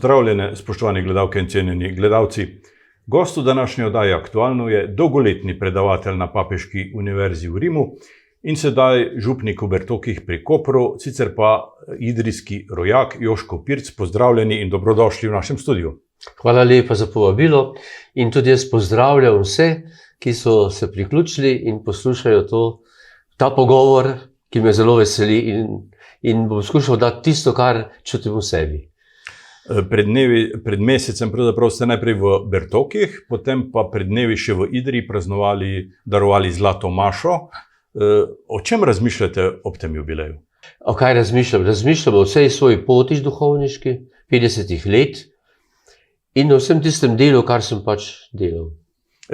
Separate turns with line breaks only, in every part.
Pozdravljene, spoštovani gledalke in cenjeni gledalci. Gost v današnji oddaji Aktualno je dolgoletni predavatelj na Papeški univerzi v Rimu in sedaj župnik v Bertokih pri Kopru, sicer pa idrijski rojak Joško Pirc. Pozdravljeni in dobrodošli v našem studiu.
Hvala lepa za povabilo in tudi jaz pozdravljam vse, ki so se priključili in poslušajo ta pogovor, ki me zelo veseli in bom skušal dati tisto, kar čutim v sebi.
Pred mesecem pravzaprav ste najprej v Bertokih, potem pa pred dnevi še v Idriji darovali Zlato mašo. O čem razmišljate ob tem jubileju?
O kaj razmišljam? Razmišljam o vsej svoji poti duhovniški, 50 let in o vsem tistem delu, kar sem pač delal.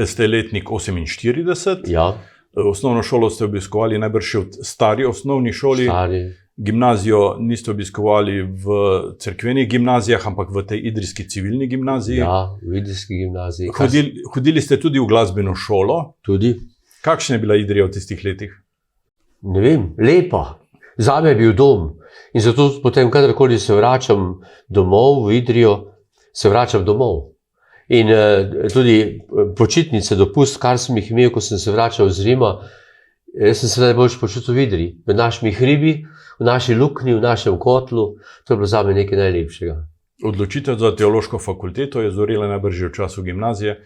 Ste letnik 48.
Ja.
Osnovno šolo ste obiskovali najbrž še v stari osnovni šoli.
Stari.
Gimnazijo niste obiskovali v cerkvenih gimnazijah, ampak v tej idrijski civilni gimnaziji.
Ja, v idrijski gimnaziji.
Hodili ste tudi v glasbeno šolo.
Tudi.
Kakšna je bila Idrija v tistih letih?
Ne vem, lepa. Zame je bil dom. In zato potem, kadarkoli se vračam domov v Idrijo, se vračam domov. In tudi počitnice, dopust, kar sem jih imel, ko sem se vračal z Rima, jaz sem se najbolj počutil v Idriji. V našimi hribi, v naši luknji, v našem kotlu. To je bilo zame nekaj najlepšega.
Odločitev za teološko fakulteto je zorela najbrž že v času gimnazije.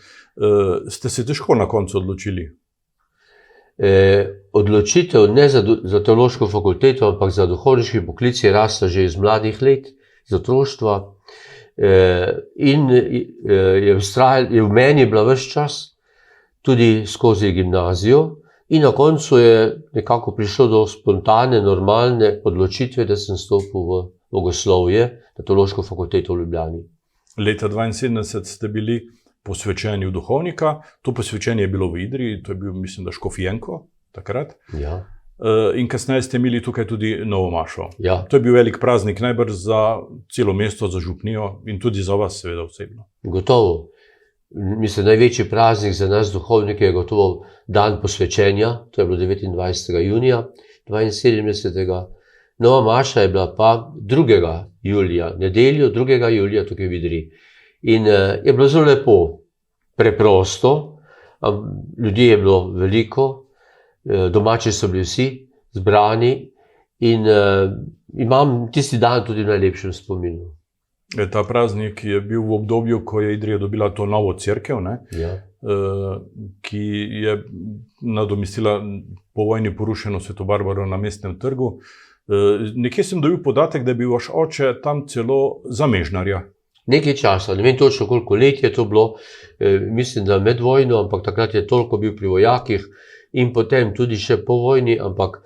Ste se težko na koncu odločili?
Odločitev ne za teološko fakulteto, ampak za duhovniški poklic je rasla že iz mladih let, iz otroštva. In je v meni bila ves čas, tudi skozi gimnazijo. In na koncu je nekako prišlo do spontane, normalne odločitve, da sem stopil v bogoslovje na teološko fakulteto v Ljubljani.
Leta 1972 ste bili posvečeni v duhovnika. To posvečenje je bilo v Idriji, to je bil, mislim, da Škof Jenko takrat.
Ja.
In kasneje ste imeli tukaj tudi novo mašo.
Ja.
To je bil velik praznik, najbrž za celo mesto, za župnijo in tudi za vas, seveda, osebno.
Gotovo. Mislim, največji praznik za nas duhovnike je gotovo dan posvečenja, to je bilo 29. junija 1972. Nova maša je bila pa 2. julija, nedeljo 2. julija tukaj v Idriji. In je bilo zelo lepo, preprosto, ljudi je bilo veliko, domači so bili vsi zbrani in imam tisti dan tudi v najlepšem spominu.
Ta praznik je bil v obdobju, ko je Idrija dobila to novo cerkev,
Ja.
ki je nadomestila po vojni porušeno Sveto Barbaro na Mestnem trgu. Nekje sem dobil podatek, da je bil vaš oče tam celo za mežnarja.
Nekaj časa, ne vem točno koliko let je to bilo, mislim, da med vojno, ampak takrat je toliko bil pri vojakih in potem tudi še po vojni, ampak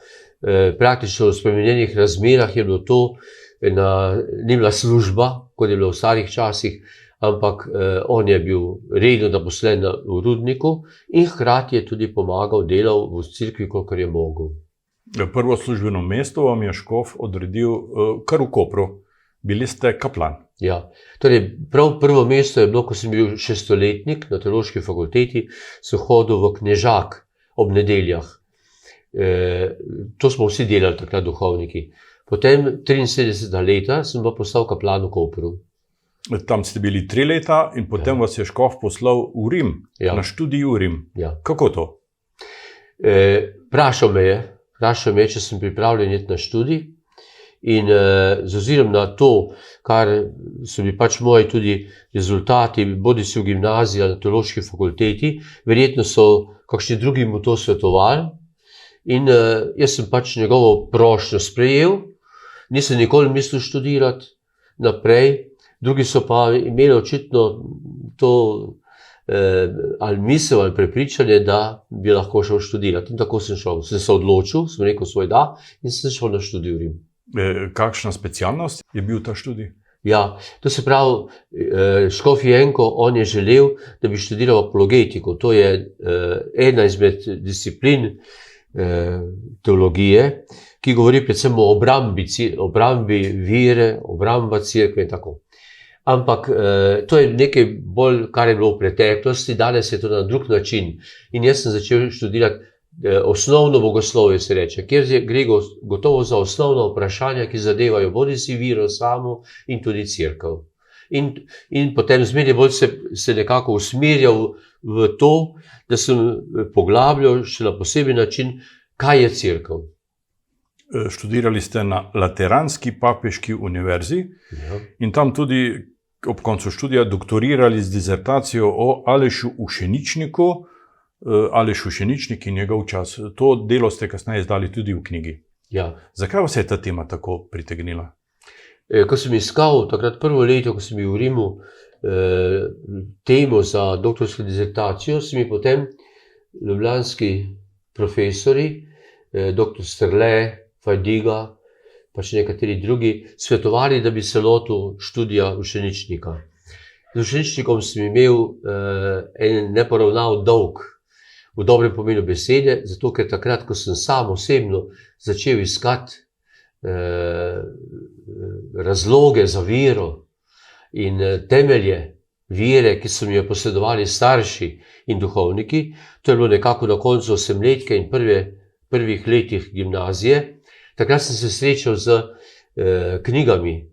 praktično v spremenjenih razmerah je bilo to, ni bila služba, kot je bilo v starih časih, ampak on je bil redno zaposlen v rudniku in hkrati je tudi pomagal, delal v cerkvi, kolikor je mogel.
Prvo službeno mesto vam je škof odredil kar v Kopru. Bili ste kaplan.
Ja, torej prav prvo mesto je bilo, ko sem bil še stoletnik na teološki fakulteti, sem hodil v Knežak ob nedeljah. To smo vsi delali takrat duhovniki. Potem 73 leta sem pa postal kaplan v Kopru.
Tam ste bili 3 leta in potem vas je škof poslal v Rim, na študij v Rim.
Ja.
Kako to?
Vprašal me je, če sem pripravljen iti na študij in z ozirom na to, kar so mi pač moji tudi rezultati, bodisi v gimnaziji ali na teološki fakulteti, verjetno so kakšni drugi mu to svetovali in jaz sem pač njegovo prošnjo sprejel. Nisem nikoli mislil študirati naprej, drugi so pa imeli očitno to ali misel ali prepričanje, da bi lahko šel študirati. In tako sem šel. Sem se odločil, sem rekel svoj da in sem šel na študij v Rim.
Kakšna specialnost je bil ta študij?
Ja, to se pravi, škof Jenko, on je želel, da bi študiral apologetiko. To je ena izmed disciplin teologije, ki govori predvsem o obrambi vire, obramba cerkve in tako. Ampak to je nekaj bolj, kar je bilo v preteklosti, danes je to na drug način. In jaz sem začel študirati osnovno bogoslovje, se reče, kjer gre gotovo za osnovna vprašanja, ki zadevajo bodisi viro samo in tudi cerkev. In potem zmeraj bolj se nekako usmerjal v to, da sem poglabljal še na poseben način, kaj je cerkev.
Študirali ste na Lateranski papeški univerzi in tam tudi ob koncu študija doktorirali z dizertacijo o Alešu Ušeničniku, Aleš Ušeničnik in njegov čas. To delo ste kasneje izdali tudi v knjigi.
Ja.
Zakaj vas je ta tema tako pritegnila?
Ko sem iskal takrat prvo leto, ko sem bil v Rimu, temo za doktorsko dizertacijo, so mi potem ljubljanski profesori, dr. Strle, Fajdiga, pa še nekateri drugi, svetovali, da bi se lotil študija Ušeničnika. Z Ušeničnikom sem imel en neporavnav dolg, v dobrem pomenu besede, zato ker takrat, ko sem sam osebno začel iskati razloge za vero in temelje vere, ki so mi jo posredovali starši in duhovniki, to je bilo nekako na koncu osemletke in prvih letih gimnazije. Takrat sem se srečal z knjigami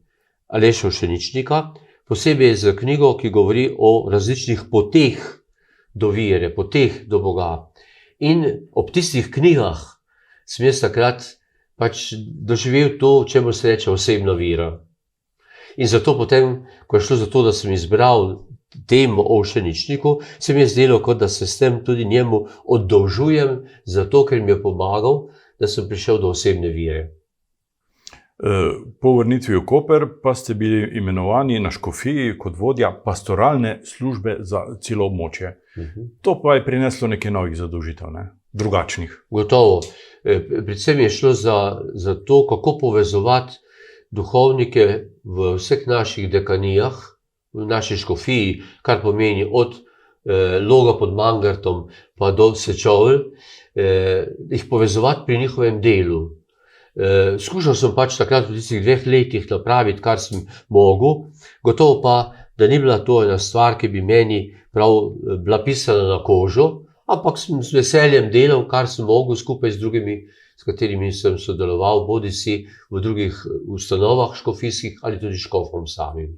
Aleša Ušeničnika, posebej z knjigo, ki govori o različnih poteh do vere, poteh do Boga. In ob tistih knjigah sem jaz takrat pač doživel to, čemu se reče osebna vera. In zato potem, ko je šlo za to, da sem izbral temo o Ušeničniku, se mi je zdelo, kot da se s tem tudi njemu oddolžujem, zato ker mi je pomagal, da sem prišel do osebne vere.
Po vrnitvi v Koper pa ste bili imenovani na škofiji kot vodja pastoralne službe za celo območje. To pa je prineslo nekaj novih zadolžitev, ne? Drugačnih.
Gotovo. Predvsem je šlo za to, kako povezovati duhovnike v vseh naših dekanijah, v naši škofiji, kar pomeni od Loga pod Mangartom pa do Sečovelj, jih povezovati pri njihovem delu. Skušal sem pač takrat v tistih 2 letih napraviti, kar sem mogel, gotovo pa, da ni bila to ena stvar, ki bi meni prav bila pisana na kožo, ampak sem z veseljem delal, kar sem mogel skupaj z drugimi, s katerimi sem sodeloval, bodisi v drugih ustanovah škofijskih ali tudi škofom samim.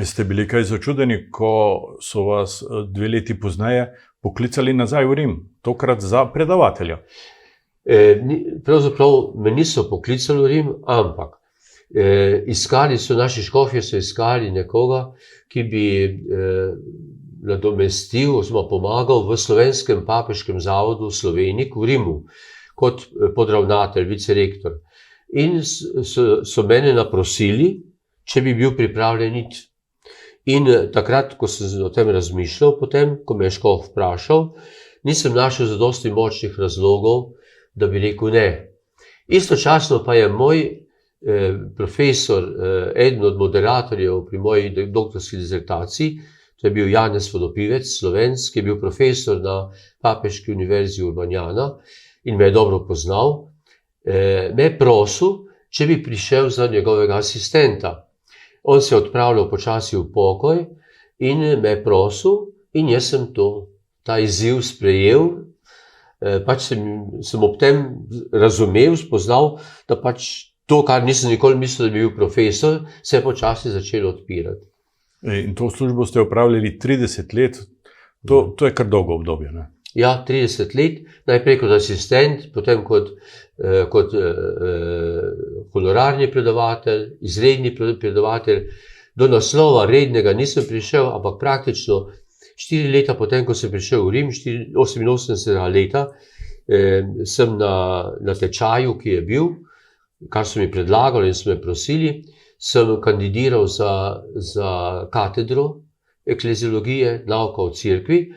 Ste bili kaj začudeni, ko so vas 2 leti pozneje poklicali nazaj v Rim, tokrat za predavatelja?
Pravzaprav me niso poklicali v Rim, ampak naši škofje so iskali nekoga, ki bi nadomestil oziroma pomagal v Slovenskem papeškem zavodu Slovenik v Rimu kot podravnatelj, vicerektor. In so mene naprosili, če bi bil pripravljen iti. In takrat, ko sem o tem razmišljal, potem, ko me je škof vprašal, nisem našel zadosti močnih razlogov, da bi rekel ne. Istočasno pa je moj profesor, eden od moderatorjev pri moji doktorski dizertaciji, to je bil Janez Vodopivec, Slovenc, ki je bil profesor na Papeški univerzi Urbanjana in me je dobro poznal, me je prosil, če bi prišel za njegovega asistenta. On se je odpravljal počasi v pokoj in me je prosil in jaz sem ta izziv sprejel. Pač sem ob tem razumel, spoznal, da pač to, kar nisem nikoli mislil, da bi bil profesor, se je počasi začelo odpirati.
In to službo ste opravljali 30 let, to je kar dolgo obdobje, ne?
Ja, 30 let, najprej kot asistent, potem kot honorarni predavatelj, izredni predavatelj. Do naslova rednega nisem prišel, ampak praktično 4 leta potem, ko sem prišel v Rim, 88 leta, sem na tečaju, ki je bil, kar so mi predlagali in so me prosili, sem kandidiral za katedro ekleziologije, nauka o cerkvi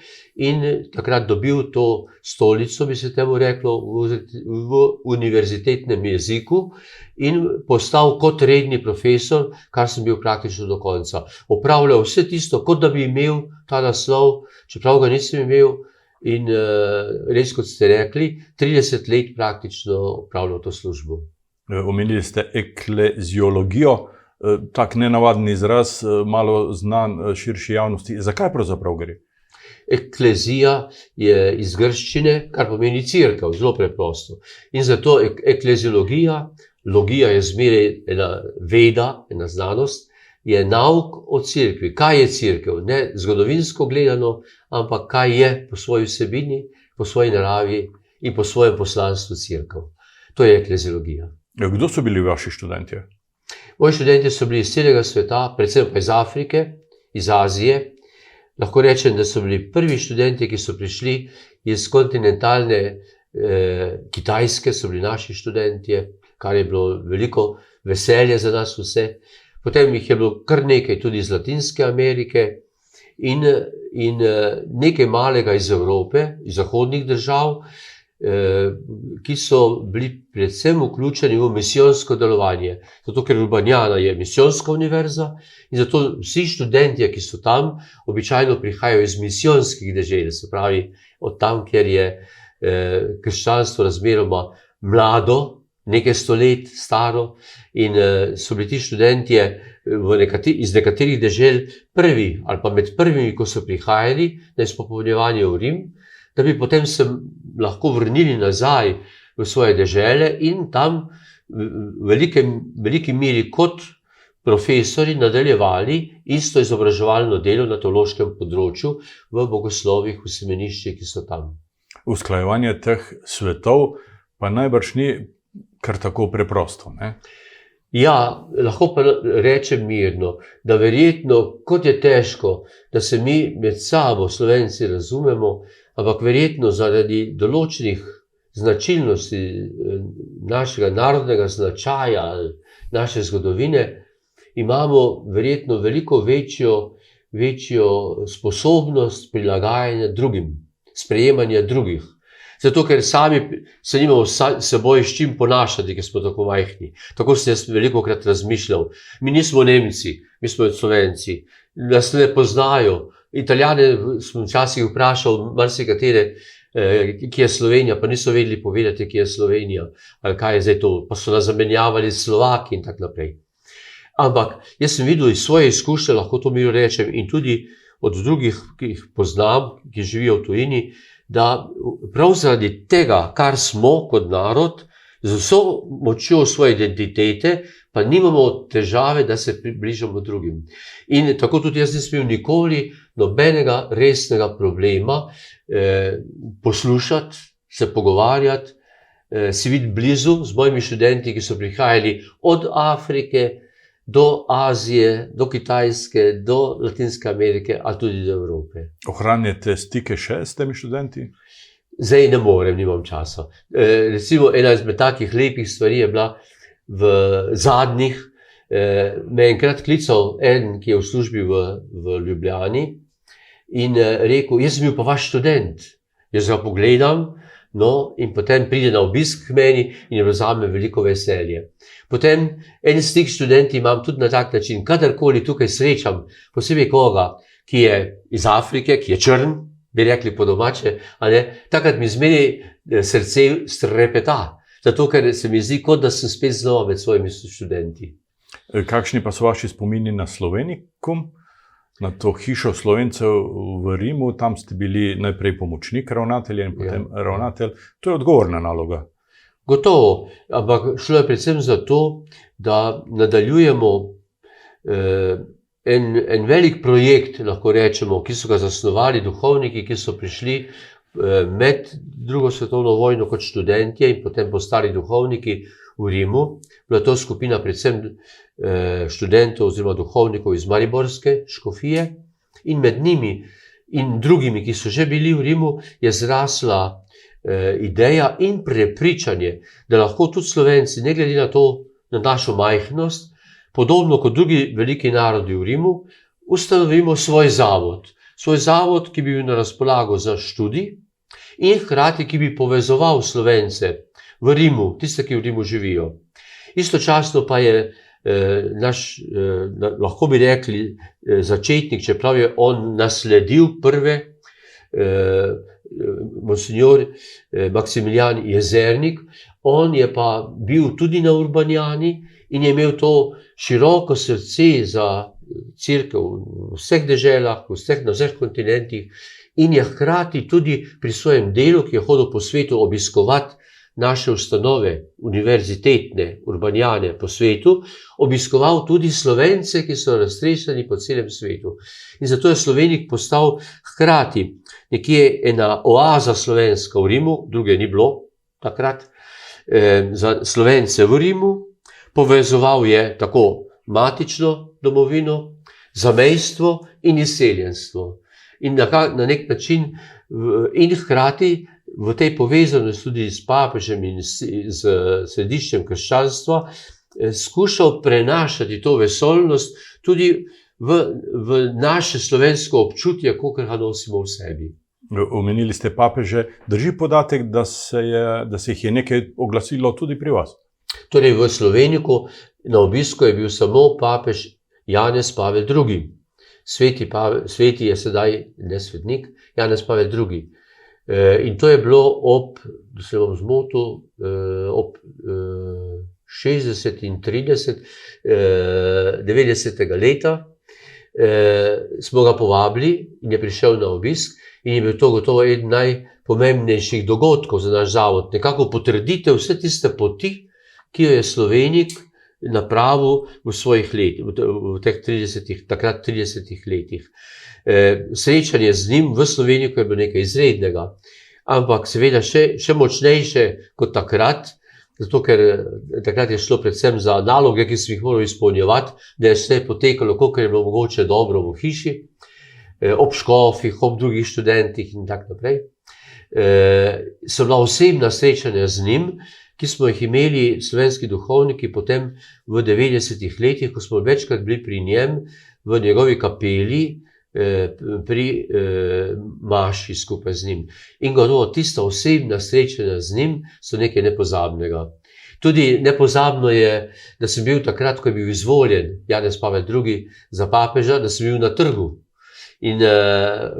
in takrat dobil to stolico, bi se temu reklo, v univerzitetnem jeziku in postal kot redni profesor, kar sem bil praktično do konca. Opravljal vse tisto, kot da bi imel ta naslov, čeprav ga nisem imel in res, kot ste rekli, 30 let praktično opravljal to službo.
Omenili ste ekleziologijo, tak nenavaden izraz, malo znan širši javnosti. Zakaj pravzaprav gre?
Eklezija je iz grščine, kar pomeni cerkev, zelo preprosto. In zato ekleziologija, logija je zmeraj ena veda, ena znanost, je nauk o cerkvi. Kaj je cerkev? Ne zgodovinsko gledano, ampak kaj je po svoji vsebini, po svoji naravi in po svojem poslanstvu cerkev. To je ekleziologija.
Kdo so bili vaši študentje?
Moji študenti so bili iz celega sveta, predvsem pa iz Afrike, iz Azije. Lahko rečem, da so bili prvi študenti, ki so prišli iz kontinentalne Kitajske, so bili naši študentje, kar je bilo veliko veselje za nas vse. Potem jih je bilo kar nekaj tudi iz Latinske Amerike in nekaj malega iz Evrope, iz zahodnih držav, ki so bili predvsem vključeni v misijonsko delovanje. Zato, ker Urbaniana je misijonska univerza in zato vsi študentje, ki so tam, običajno prihajajo iz misijonskih dežel, se pravi od tam, kjer je krščanstvo razmeroma mlado, nekaj stolet staro, in so bili ti študentje iz nekaterih dežel prvi ali pa med prvimi, ko so prihajali na izpopolnjevanje v Rim, da bi potem se lahko vrnili nazaj v svoje dežele in tam v veliki meri kot profesori nadaljevali isto izobraževalno delo na teološkem področju v bogoslovih, v semeniščih, ki so tam.
Usklajevanje teh svetov pa najbrž ni kar tako preprosto, ne?
Ja, lahko pa rečem mirno, da verjetno, kot je težko, da se mi med sabo Slovenci razumemo, ampak verjetno zaradi določenih značilnosti našega narodnega značaja, naše zgodovine, imamo verjetno veliko večjo sposobnost prilagajanja drugim, sprejemanja drugih. Zato, ker sami se nimamo seboj s čim ponašati, ker smo tako majhni. Tako sem jaz velikokrat razmišljal. Mi nismo Nemci, mi smo Slovenci. Nas ne poznajo. Italijane sem včasih vprašal, marsikatere, kje je Slovenija, pa niso vedeli povedati, kje je Slovenija, ali kaj je zdaj to, pa so nas zamenjavali s Slovaki in tako naprej. Ampak jaz sem videl iz svoje izkušnje, lahko to mirno rečem, in tudi od drugih, ki jih poznam, ki živijo v tujini, da prav zaradi tega, kar smo kot narod, z vso močjo svoje identitete, pa nimamo težave, da se približamo drugim. In tako tudi jaz nisem imel nikoli nobenega resnega problema poslušati, se pogovarjati, si videti blizu z mojimi študenti, ki so prihajali od Afrike do Azije, do Kitajske, do Latinske Amerike, ali tudi do Evrope.
Ohranjate stike še s temi študenti?
Zdaj ne morem, nimam časa. Recimo, ena izmed takih lepih stvari je bila v zadnjih, me je enkrat klical en, ki je v službi v Ljubljani in rekel, jaz sem bil pa vaš študent. Jaz ga pogledam, no, in potem pride na obisk k meni in je zame veliko veselje. Potem en stik študenti imam tudi na tak način, kadarkoli tukaj srečam, posebej koga, ki je iz Afrike, ki je črn, bi rekli po domače, takrat mi zmeri srce strepeta, zato ker se mi zdi, kot da sem spet znova med svojimi študenti.
Kakšni pa so vaši spomini na Slovenikum? Na to hišo Slovencev v Rimu, tam ste bili najprej pomočnik ravnatelja in potem ravnatelj. To je odgovorna naloga.
Gotovo, ampak šlo je predvsem za to, da nadaljujemo en velik projekt, lahko rečemo, ki so ga zasnovali duhovniki, ki so prišli med drugo svetovno vojno kot študentje in potem postali duhovniki v Rimu. Bila to skupina predvsem študentov oziroma duhovnikov iz Mariborske škofije in med njimi in drugimi, ki so že bili v Rimu, je zrasla ideja in prepričanje, da lahko tudi Slovenci, ne glede na to, na našo majhnost, podobno kot drugi veliki narodi v Rimu, ustanovimo svoj zavod. Svoj zavod, ki bi bil na razpolago za študij in hkrati, ki bi povezoval Slovence v Rimu, tiste, ki v Rimu živijo. Istočasno pa je naš, lahko bi rekli, začetnik, čeprav je on nasledil prve, monsignor Maksimilijan Jezernik, on je pa bil tudi na Urbaniani in je imel to široko srce za cerkev v vseh deželah, na vseh kontinentih in je hkrati tudi pri svojem delu, ki je hodil po svetu obiskovati naše ustanove, univerzitetne, urbanjane po svetu, obiskoval tudi Slovence, ki so raztreseni po celem svetu. In zato je Slovenik postal hkrati nekje ena oaza slovenska v Rimu, druge ni bilo takrat, za Slovence v Rimu, povezoval je tako matično domovino, zamejstvo in izseljenstvo. In na nek način in hkrati v tej povezanosti tudi s papežem in z središčem krščanstva skušal prenašati to vesoljnost tudi v naše slovensko občutje, kakor ga nosimo v sebi.
Omenili ste papeže. Drži podatek, da se jih je nekaj oglasilo tudi pri vas?
Torej v Sloveniku na obisku je bil samo papež Janez Pavel II. Sveti je sedaj ne svetnik, Janez Pavel II. In to je bilo da se bom zmotil, ob 60 in 30, 90. leta smo ga povabili in je prišel na obisk in je bil to gotovo eden najpomembnejših dogodkov za naš zavod. Nekako potrditev vse tiste poti, ki jo je Slovenik napravil v svojih letih, v teh 30 letih. Srečanje z njim v Sloveniku je bilo nekaj izrednega, ampak seveda še močnejše kot takrat, zato ker takrat je šlo predvsem za naloge, ki smo jih morali izpolnjevati, da je vse potekalo, kolikor je bilo mogoče dobro v hiši, ob škofih, ob drugih študentih in tako naprej. So bila osebna srečanja z njim, ki smo jih imeli slovenski duhovniki potem v 90. letih, ko smo večkrat bili pri njem v njegovi kapeli, pri maši skupaj z njim. In gotovo tista osebna srečanja z njim so nekaj nepozabnega. Tudi nepozabno je, da sem bil takrat, ko je bil izvoljen Janez Pavel II. Za papeža, da sem bil na trgu. In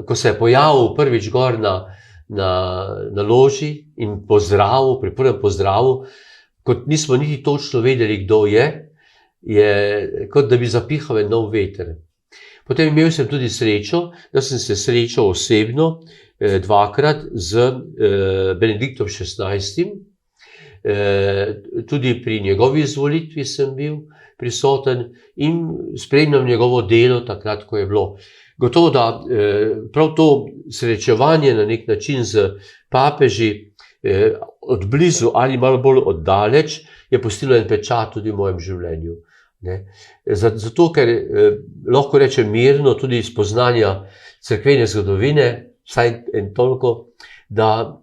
ko se je pojavil prvič gor na loži in pozdravil, pri prvem pozdravu, kot nismo niti točno vedeli, kdo je kot da bi zapihal en nov veter. Potem imel sem tudi srečo, da sem se srečal osebno dvakrat z Benediktom XVI. Tudi pri njegovi izvolitvi sem bil prisoten in spremljam njegovo delo takrat, ko je bilo. Gotovo, da prav to srečevanje na nek način z papeži od blizu ali malo bolj oddaleč je pustilo en pečat tudi v mojem življenju. Zato, ker lahko rečem mirno, tudi iz poznanja cerkvene zgodovine, vsaj en toliko, da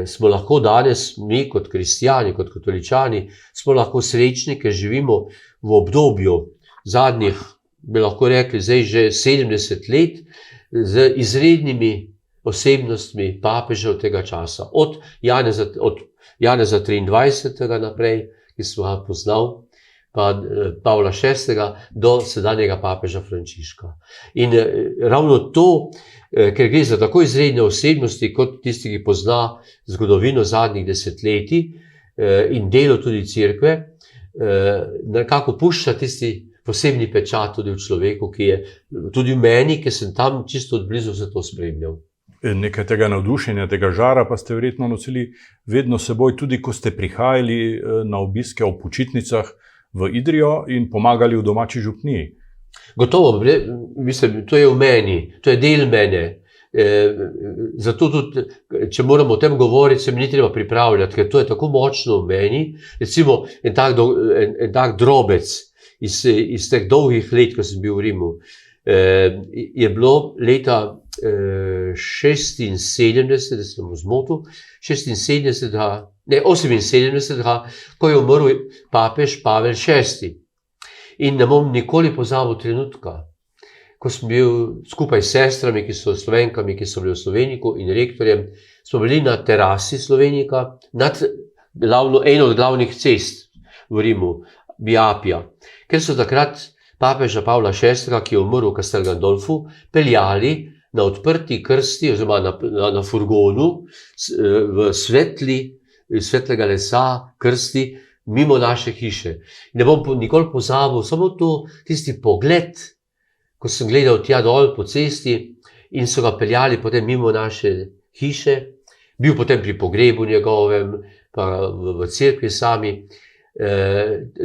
smo lahko danes, mi kot kristjani, kot katoličani, smo lahko srečni, ker živimo v obdobju zadnjih, bi lahko rekli, zdaj že 70 let, z izrednimi osebnostmi papežev tega časa. Od Janeza 23. naprej, ki smo ga poznal, pa Pavla VI. Do sedanjega papeža Frančiška. In ravno to, ker gre za tako izredne osebnosti, kot tisti, ki pozna zgodovino zadnjih desetletij in delo tudi cerkve, nekako pušča tisti posebni pečat tudi v človeku, ki je tudi v meni, ki sem tam čisto od blizu vse to spremljal.
Nekaj tega navdušenja, tega žara pa ste verjetno nosili vedno seboj, tudi ko ste prihajali na obiske ob počitnicah v Idrijo in pomagali v domači župniji.
Gotovo, mislim, to je v meni, to je del mene. Zato tudi, če moramo o tem govoriti, se mi ni treba pripravljati, ker to je tako močno v meni. Recimo, en tak drobec iz teh dolgih let, ko sem bil v Rimu, je bilo leta 76, da sem v zmotu, 78, ko je umrl papež Pavel VI. In ne bom nikoli pozabil trenutka, ko sem bil skupaj s sestrami, ki so Slovenkami, ki so bili v Sloveniku, in rektorjem, smo bili na terasi Slovenika, nad eno od glavnih cest v Rimu, Via Appia, ker so takrat papeža Pavla VI., ki je umrl v Castel Gandolfu, peljali na odprti krsti, oziroma na furgonu v svetlega lesa krsti mimo naše hiše. Ne bom nikoli pozabil, samo tisti pogled, ko sem gledal tja dol po cesti in so ga peljali potem mimo naše hiše, bil potem pri pogrebu njegovem, pa v cerkvi sami.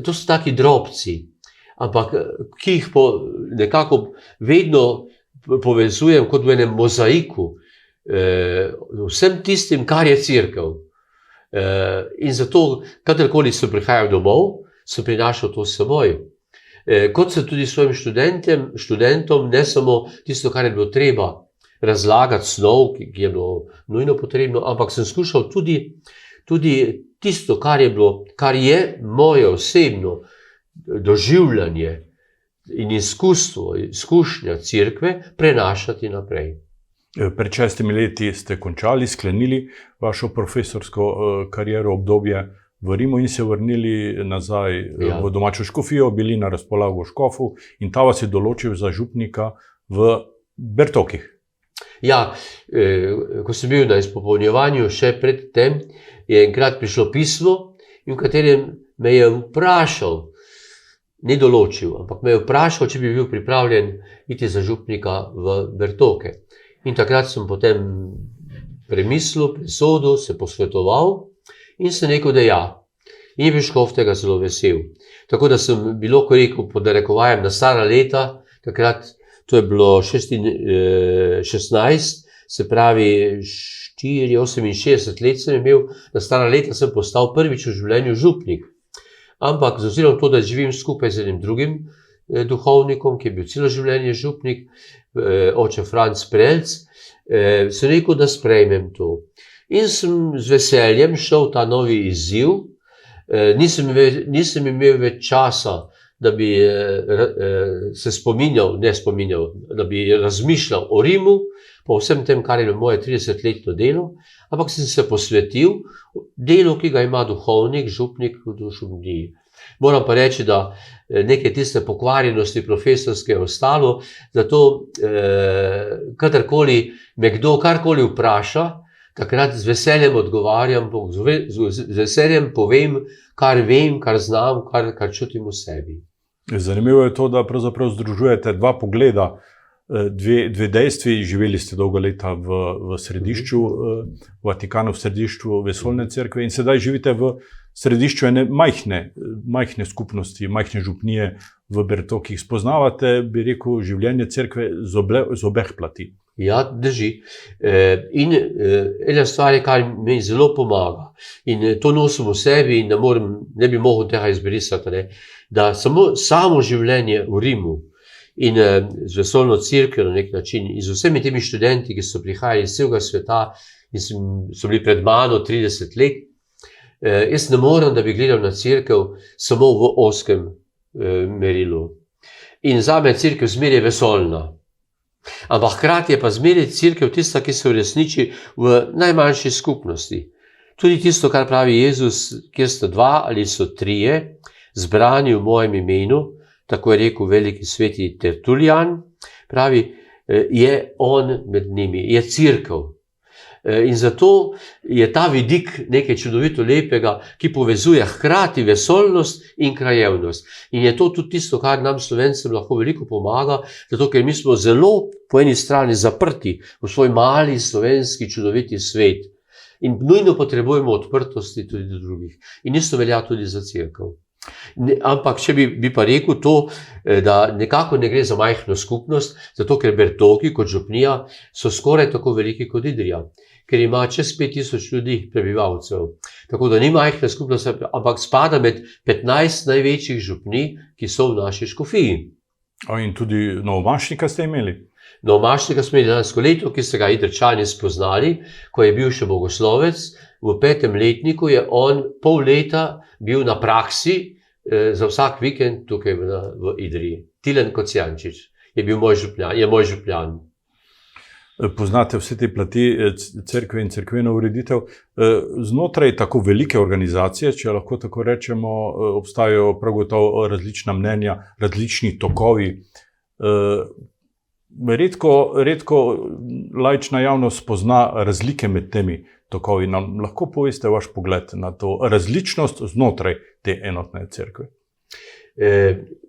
To so taki drobci, ampak ki jih nekako vedno povezujem kot v enem mozaiku, vsem tistim, kar je cerkev. In zato, kadarkoli sem prihajal domov, sem prinašal to s seboj. Kot sem tudi svojim študentom, ne samo tisto, kar je bilo treba razlagati snov, ki je bilo nujno potrebno, ampak sem skušal tudi tisto, kar je moje osebno doživljanje in izkušnja cerkve prenašati naprej.
Pred 6 leti ste končali, sklenili vašo profesorsko kariero, obdobje v Rimu in se vrnili nazaj v domačo škofijo, bili na razpolago škofu in ta vas je določil za župnika v Bertokih.
Ja, ko sem bil na izpopolnjevanju še pred tem, je enkrat prišlo pismo, in v katerem me je vprašal, ni določil, ampak me je vprašal, če bi bil pripravljen iti za župnika v Bertoke. In takrat sem potem premislil, presodil, se posvetoval in sem rekel, da ja. In je bil škof tega zelo vesel. Tako da sem bilo, ko rekel, podarekovajem na stara leta, takrat to je bilo 16, se pravi 68 let sem imel, na stara leta sem postal prvič v življenju župnik. Ampak z ozirom to, da živim skupaj z enim drugim duhovnikom, ki je bil celo življenje župnik, oče Franc Prelc, sem rekel, da sprejmem to. In sem z veseljem šel ta novi izziv. Nisem imel več časa, da bi se da bi razmišljal o Rimu, po vsem tem, kar je moje 30-letno delo, ampak sem se posvetil delu, ki ga ima duhovnik, župnik v dušomniji. Moram pa reči, da nekaj tiste pokvarjenosti profesorske je ostalo, zato kadarkoli me kdo karkoli vpraša, takrat z veseljem odgovarjam, z veseljem povem, kar vem, kar znam, kar čutim v sebi.
Zanimivo je to, da pravzaprav združujete dva pogleda, dve dejstvi. Živeli ste dolgo leta v središču Vatikana, v središču vesoljne cerkve in sedaj živite v središču ene majhne skupnosti, majhne župnije v Bertokih. Spoznavate, bi rekel, življenje cerkve z obeh plati.
Ja, drži. In ena stvar je, kar mi zelo pomaga. In to nosim v sebi in ne bi mogel tega izbrisati, da samo življenje v Rimu in z vesoljno cerkvijo na nek način in z vsemi temi študenti, ki so prihajali iz celega sveta in so bili pred mano 30 let, jaz ne morem, da bi gledal na cerkev samo v ozkem merilu. In zame je cerkev zmeraj vesoljna. Ampak hkrati je pa zmeraj cerkev tista, ki se uresniči v najmanjši skupnosti. Tudi tisto, kar pravi Jezus, kjer sta dva ali so trije, zbrani v mojem imenu, tako je rekel veliki sveti Tertulijan, pravi, je on med njimi, je cerkev. In zato je ta vidik nekaj čudovito lepega, ki povezuje hkrati vesoljnost in krajevnost. In je to tudi tisto, kar nam Slovencem lahko veliko pomaga, zato ker mi smo zelo po eni strani zaprti v svoj mali slovenski čudoviti svet. In nujno potrebujemo odprtosti tudi do drugih. In isto velja tudi za cerkev. Ampak če bi pa rekel to, da nekako ne gre za majhno skupnost, zato ker Bertoki kot župnija so skoraj tako veliki kot Idrija, ker ima čez 5000 ljudi, prebivalcev. Tako da ni majhna skupnost, ampak spada med 15 največjih župnij, ki so v naši škofiji.
In tudi novomašnika ste imeli?
Novomašnika smo imeli lansko leto, ki ste ga Idrčani spoznali, ko je bil še bogoslovec. V 5. letniku je on pol leta bil na praksi za vsak vikend tukaj v Idriji. Tilen Kocijančič je moj župljan.
Poznate vse te plati cerkve in cerkveno ureditev. Znotraj tako velike organizacije, če lahko tako rečemo, obstajajo prav gotovo različna mnenja, različni tokovi. Redko laična javnost pozna razlike med temi tokovi. Nam lahko poveste vaš pogled na to različnost znotraj te enotne cerkve?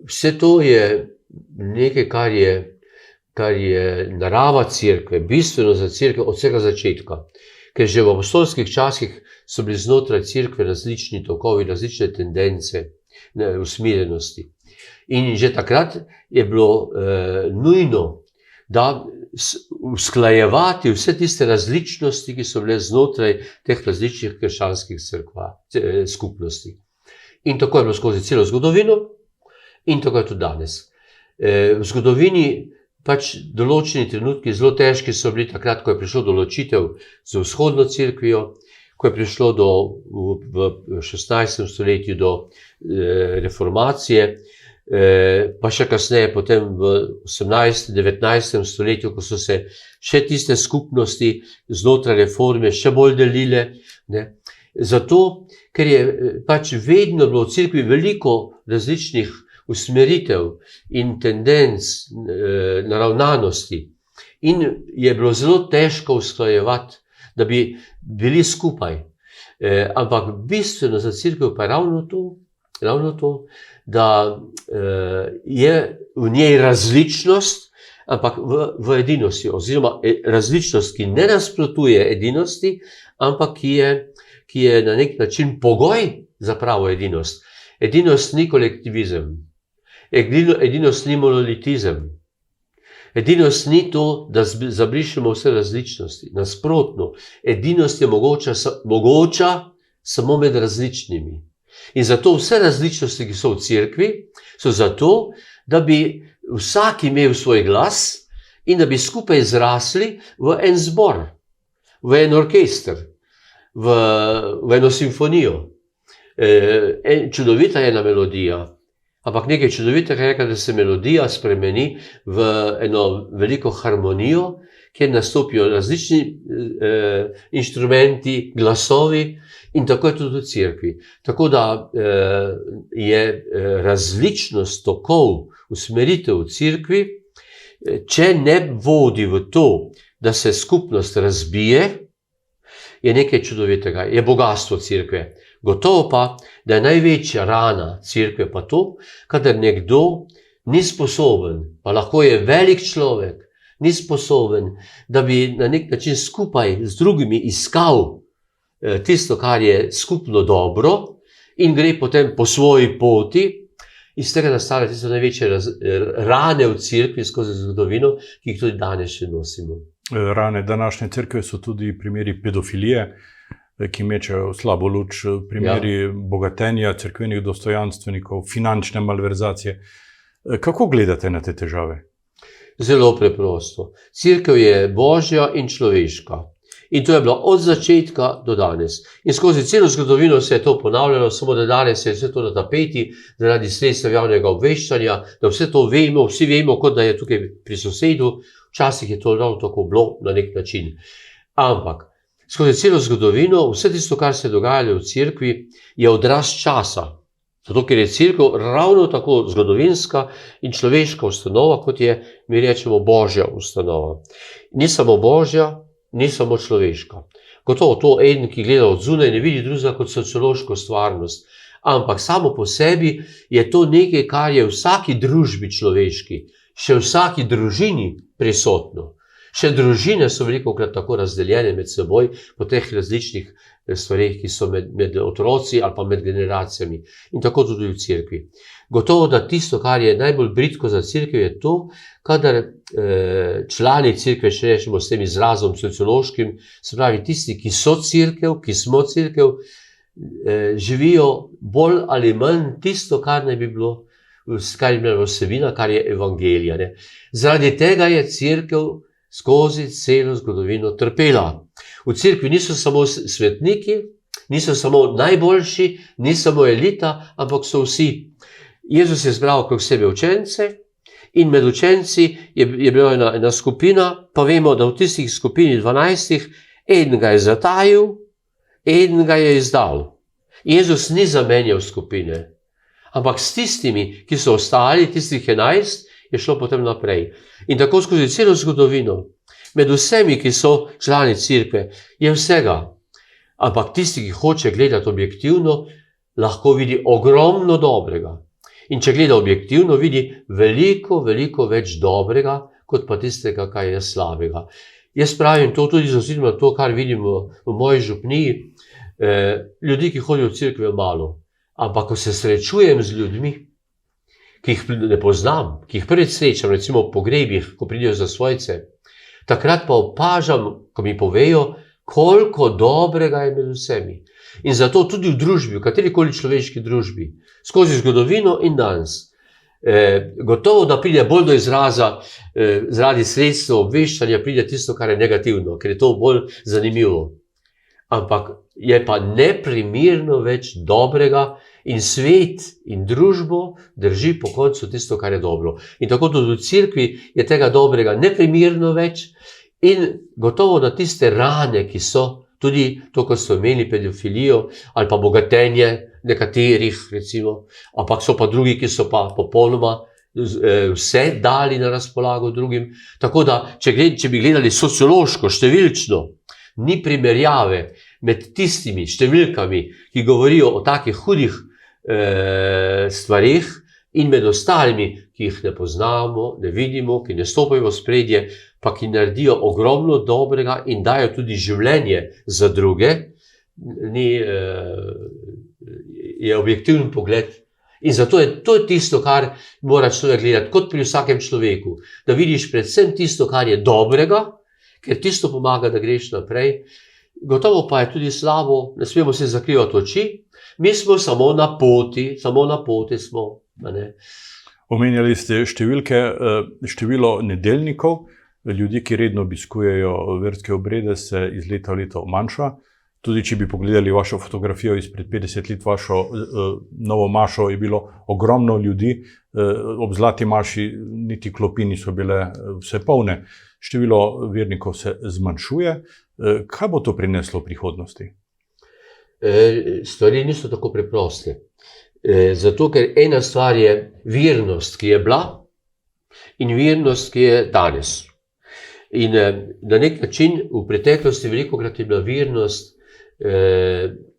Vse to je nekaj, kar je narava cerkve, bistveno za cerkev od vsega začetka. Ker že v apostolskih časih so bili znotraj cerkve različni tokovi, različne tendence, usmerjenosti. In že takrat je bilo nujno, da usklajevati vse tiste različnosti, ki so bile znotraj teh različnih krščanskih skupnosti. In tako je bilo skozi celo zgodovino in tako je tudi danes. V zgodovini pač določeni trenutki zelo težki so bili takrat, ko je prišlo do ločitev z vzhodno cerkvijo, ko je prišlo v 16. stoletju do reformacije, pa še kasneje, potem v 18. 19. stoletju, ko so se še tiste skupnosti znotraj reforme še bolj delile. Zato, ker je pač vedno bilo v cerkvi veliko različnih usmeritev in tendenc, naravnanosti. In je bilo zelo težko usklajevati, da bi bili skupaj. Ampak bistveno za cerkev pa je ravno to, da je v njej različnost, ampak v edinosti, oziroma različnost, ki ne nasprotuje edinosti, ampak ki je na nek način pogoj za pravo edinost. Edinost ni kolektivizem, edinost ni monolitizem, edinost ni to, da zabrišemo vse različnosti. Nasprotno, edinost je mogoča samo med različnimi. In zato vse različnosti, ki so v cerkvi, so zato, da bi vsak imel svoj glas in da bi skupaj zrasli v en zbor, v en orkester, v eno simfonijo. Čudovita je ena melodija, ampak nekaj čudovitega je, da se melodija spremeni v eno veliko harmonijo, kjer nastopijo različni inštrumenti, glasovi. In tako je tudi v cerkvi. Tako da je različnost tokov, usmeritev v cerkvi, če ne vodi v to, da se skupnost razbije, je nekaj čudovitega, je bogastvo cerkve. Gotovo pa, da je največja rana cerkve pa to, kadar nekdo ni sposoben, pa lahko je velik človek, ni sposoben, da bi na nek način skupaj z drugimi iskal tisto, kar je skupno dobro, in gre potem po svoji poti. Iz tega nastale tiste največje rane v cerkvi skozi zgodovino, ki jih tudi danes še nosimo.
Rane današnje cerkve so tudi primeri pedofilije, ki mečejo slabo luč, primeri bogatenja cerkvenih dostojanstvenikov, finančne malverzacije. Kako gledate na te težave?
Zelo preprosto. Cerkev je božja in človeška. In to je bilo od začetka do danes. In skozi celo zgodovino se je to ponavljalo, samo da danes je vse to na tapeti, zaradi sredstev javnega obveščanja, da vse to vemo, vsi vemo, kot da je tukaj pri sosedu. Včasih je to ravno tako bilo na nek način. Ampak skozi celo zgodovino, vse tisto, kar se je dogajalo v cerkvi, je odraz časa. Zato, ker je cerkev ravno tako zgodovinska in človeška ustanova, kot je, mi rečemo, božja ustanova. Ni samo božja, ni samo človeška. Gotovo to eden, ki gleda od zunaj, ne vidi drugega kot sociološko stvarnost. Ampak samo po sebi je to nekaj, kar je v vsaki družbi človeški, še v vsaki družini prisotno. Še družine so velikokrat tako razdeljene med seboj po teh različnih stvareh, ki so med otroci ali pa med generacijami. In tako tudi v cerkvi. Gotovo, da tisto, kar je najbolj bridko za cerkev, je to, kadar člani cerkve, še rečemo s tem izrazom sociološkim, se pravi tisti, ki so cerkev, ki smo cerkev, živijo bolj ali manj tisto, kar naj bi bilo, kar je bila vsebina, kar je evangelija. Zaradi tega je cerkev skozi celo zgodovino trpela. V cerkvi niso samo svetniki, niso samo najboljši, ni samo elita, ampak so vsi. Jezus je zbral okrog sebe učence in med učenci je bila ena skupina, pa vemo, da v tistih skupini 12 eden ga je zatajil, eden ga je izdal. Jezus ni zamenjal skupine, ampak s tistimi, ki so ostali, tistih 11, je šlo potem naprej. In tako skozi celo zgodovino, med vsemi, ki so člani cerkve, je vsega. Ampak tisti, ki hoče gledati objektivno, lahko vidi ogromno dobrega. In če gleda objektivno, vidi veliko, veliko več dobrega, kot pa tistega, kaj je slabega. Jaz pravim to tudi z ozirom na to, kar vidimo v moji župniji. Ljudi, ki hodijo v cerkev, je malo. Ampak, ko se srečujem z ljudmi, ki jih ne poznam, ki jih prvič srečam, recimo v pogrebih, ko pridejo za svojce, takrat pa opažam, ko mi povejo, koliko dobrega je med vsemi. In zato tudi v družbi, v katerikoli človeški družbi, skozi zgodovino in danes, gotovo, da pride bolj do izraza zaradi sredstev obveščanja, pride tisto, kar je negativno, ker je to bolj zanimivo. Ampak je pa neprimerno več dobrega in svet in družbo drži po koncu tisto, kar je dobro. In tako tudi v cerkvi je tega dobrega neprimerno več in gotovo na tiste rane, ki so, tudi to, ko so imeli pedofilijo ali pa bogatenje nekaterih, recimo, ampak so pa drugi, ki so pa popolnoma vse dali na razpolago drugim. Tako da, če bi gledali sociološko, številčno, ni primerjave med tistimi številkami, ki govorijo o takih hudih stvarih in med ostalimi, ki jih ne poznamo, ne vidimo, ki ne stopajo v spredje, pa ki naredijo ogromno dobrega in dajo tudi življenje za druge, je objektiven pogled. In zato je to tisto, kar mora človek gledati, kot pri vsakem človeku, da vidiš predvsem tisto, kar je dobrega, ker tisto pomaga, da greš naprej. Gotovo pa je tudi slabo, ne smemo se zakrivati oči, mi smo samo na poti smo.
Omenjali ste številke, število nedeljnikov, ljudi, ki redno obiskujejo verske obrede, se iz leta v leto manjša. Tudi če bi pogledali vašo fotografijo izpred 50 let, vašo novo mašo, je bilo ogromno ljudi, ob zlati maši niti klopi niso bile vse polne. Število vernikov se zmanjšuje. Kaj bo to prineslo v prihodnosti?
Stvari niso tako preproste. Zato, ker ena stvar je vernost, ki je bila, in vernost, ki je danes. In na nek način v preteklosti velikokrat je bila vernost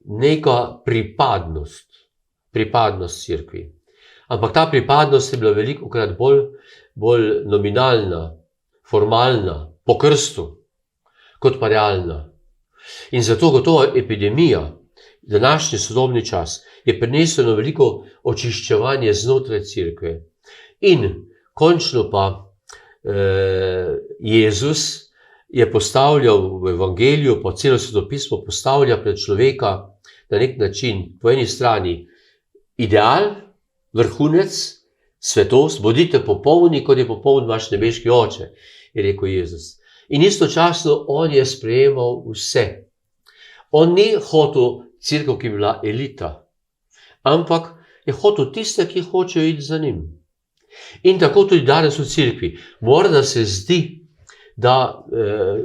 neka pripadnost cerkvi. Ampak ta pripadnost je bila velikokrat bolj nominalna, formalna, po krstu, kot pa realna. In zato gotovo epidemija, današnji sodobni čas, je prineslo veliko očiščevanje znotraj cerkve. In končno pa Jezus je postavljal v evangeliju, pa celo svetopismo postavlja pred človeka na nek način, po eni strani ideal, vrhunec, svetost, bodite popolni, kot je popoln vaš nebeški oče, je rekel Jezus. In istočasno on je sprejemal vse. On ni hotel cerkev, ki bi bila elita, ampak je hotel tiste, ki hočejo iti za njim. In tako tudi danes v cerkvi. Morda se zdi, da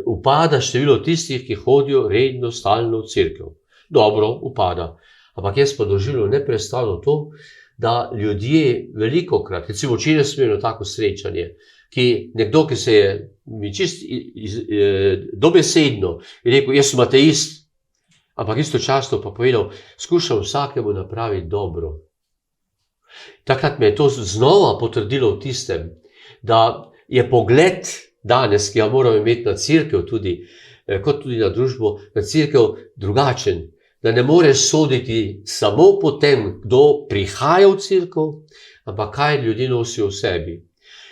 upada število tistih, ki hodijo redno, stalno v cerkev. Dobro, upada. Ampak jaz pa doživljam neprestano to, da ljudje velikokrat, recimo včeraj smo imeli tako srečanje, nekdo, ki se je mi čist dobesedno rekel, jaz sem ateist, ampak istočasno pa povedal, skušam vsakemu napraviti dobro. Takrat me je to znova potrdilo v tistem, da je pogled danes, ki ga moramo imeti na cerkev tudi, kot tudi na družbo, na cerkev drugačen. Da ne moreš soditi samo po tem, kdo prihaja v cerkev, ampak kaj ljudje nosijo v sebi.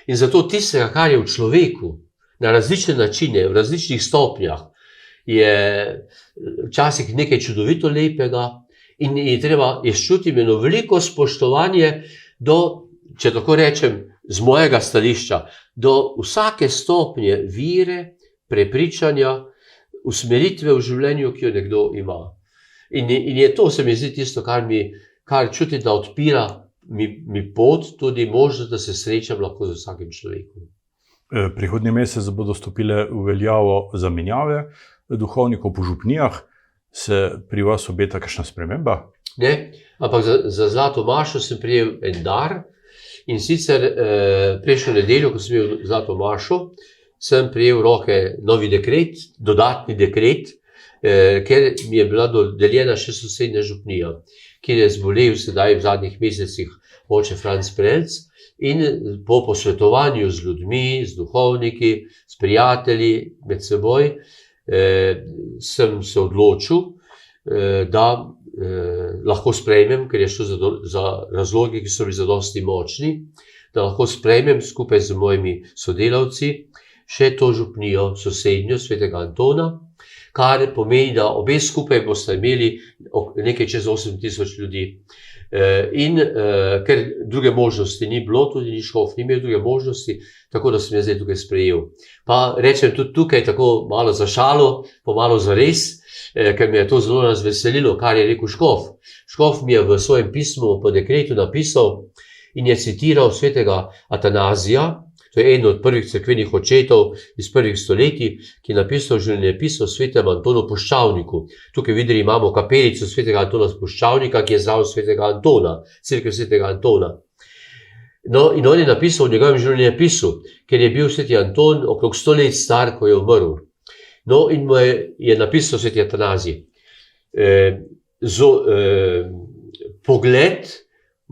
In zato tistega, kar je v človeku, na različne načine, v različnih stopnjah, je včasih nekaj čudovito lepega in jaz čutim eno veliko spoštovanje do, če tako rečem, z mojega stališča, do vsake stopnje vire, prepričanja, usmeritve v življenju, ki jo nekdo ima. In je to, se mi zdi, tisto, kar čuti, da odpira mi pot, tudi možnost, da se srečam lahko z vsakim človekom.
Prihodnji mesec bodo stopile v veljavo zamenjave duhovnikov po župnijah. Se pri vas obeta kakšna sprememba?
Ne, ampak za Zlato mašo sem prejel en dar. In sicer prejšnjo nedeljo, ko sem imel Zlato mašo, sem prejel v roke novi dekret, dodatni dekret, ker mi je bila dodeljena še sosednja župnija, kjer je zbolel sedaj v zadnjih mesecih oče Franc Prelc in po posvetovanju z ljudmi, z duhovniki, s prijatelji med seboj, sem se odločil, da lahko sprejmem, ker je šlo za razloge, ki so bili zadosti močni, da lahko sprejmem skupaj z mojimi sodelavci še to župnijo sosednjo svetega Antona, kar pomeni, da obe skupaj boste imeli nekaj čez 8000 ljudi. In ker druge možnosti ni bilo, tudi ni škof, ni imel druge možnosti, tako da sem jaz zdaj tukaj sprejel. Pa rečem tudi tukaj tako malo za šalo, pa malo za res, ker me je to zelo razveselilo, kar je rekel škof. Škof mi je v svojem pismu po dekretu napisal in je citiral svetega Atanazija, to je eden od prvih cerkvenih očetov iz prvih stoletij, ki je napisal življenjepis o svetem Antonu Puščavniku. Tukaj videli imamo kapelico svetega Antona Puščavnika, ki je zraven svetega Antona, cerkev svetega Antona. No, in on je napisal v njegovem življenjepisu, ker je bil sveti Anton okrog 100 let star, ko je umrl. No, in mu je napisal sveti Atanazij. Pogled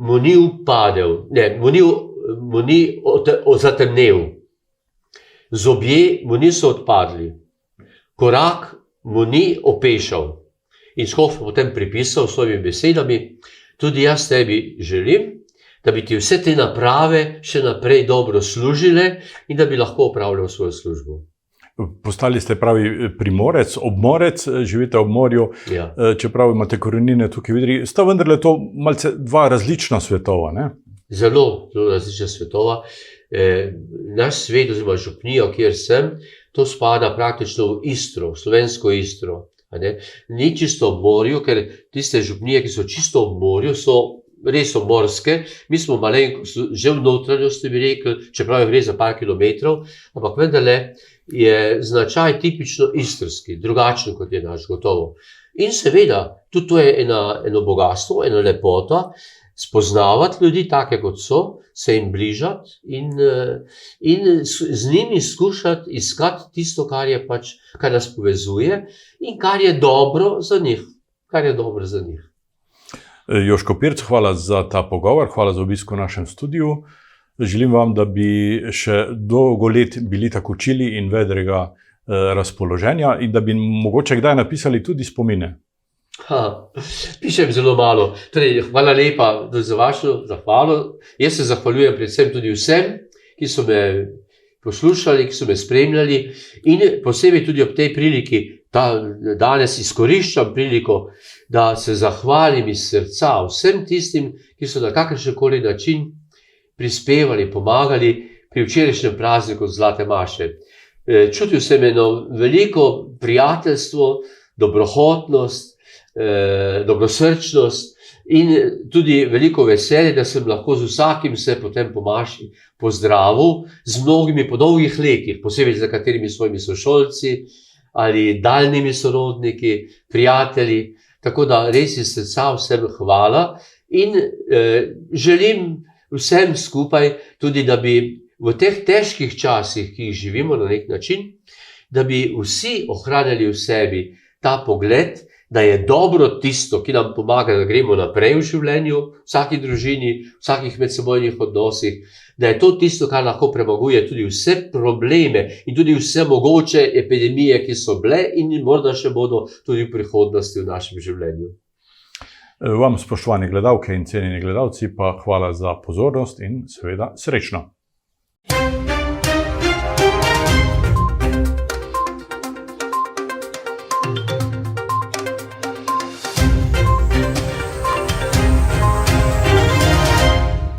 mu ni upadel, mu ni zatemnel, zobje mu niso odpadli, korak mu ni opešal. In škof potem pripisal s svojimi besedami, tudi jaz tebi želim, da bi ti vse te naprave še naprej dobro služile in da bi lahko opravljal svojo službo.
Postali ste pravi primorec, obmorec, živite ob morju,
Ja.
čeprav imate korenine tukaj v Idriji. Sta vendarle to malce dva različna svetova, ne?
Zelo različna svetova. Naš svet, oziroma župnijo, kjer sem, to spada praktično v Istro, v slovensko Istro. Ni čisto ob morju, ker tiste župnije, ki so čisto ob morju, so res obmorske. Mi smo malenkost že v notranjosti, bi rekel, čeprav gre za par kilometrov, ampak vendarle je značaj tipično istrski, drugačen kot je naš, gotovo. In seveda, tudi to je eno bogastvo, ena lepota, spoznavati ljudi take, kot so, se jim bližati in z njimi skušati iskati tisto, kar je pač, kar nas povezuje in kar je dobro za njih.
Joško Pirc, hvala za ta pogovor, hvala za obisk v našem studiu. Želim vam, da bi še dolgo let bili tako čili in vedrega razpoloženja in da bi mogoče kdaj napisali tudi spomine.
Pišem zelo malo. Torej, hvala lepa za vašo zahvalo. Jaz se zahvaljujem predvsem tudi vsem, ki so me poslušali, ki so me spremljali in posebej tudi ob tej priliki, danes izkoriščam priliko, da se zahvalim iz srca vsem tistim, ki so na kakršenkoli način prispevali, pomagali pri včerajšnjem prazniku Zlate maše. Čutil sem eno veliko prijateljstvo, dobrohotnost, dobrosrčnost in tudi veliko veselje, da sem lahko z vsakim se potem po maši pozdravil, z mnogimi po dolgih letih, posebej z nekaterimi svojimi sošolci ali daljnimi sorodniki, prijatelji. Tako da res iz srca vsem hvala in želim vsem skupaj tudi, da bi v teh težkih časih, ki jih živimo na nek način, da bi vsi ohranjali v sebi ta pogled, da je dobro tisto, ki nam pomaga, da gremo naprej v življenju, v vsaki družini, v vsakih medsebojnih odnosih, da je to tisto, kar lahko premaguje tudi vse probleme in tudi vse mogoče epidemije, ki so bile in morda še bodo tudi v prihodnosti v našem življenju.
Vam, spoštovani gledalke in cenjeni gledalci, pa hvala za pozornost in seveda srečno.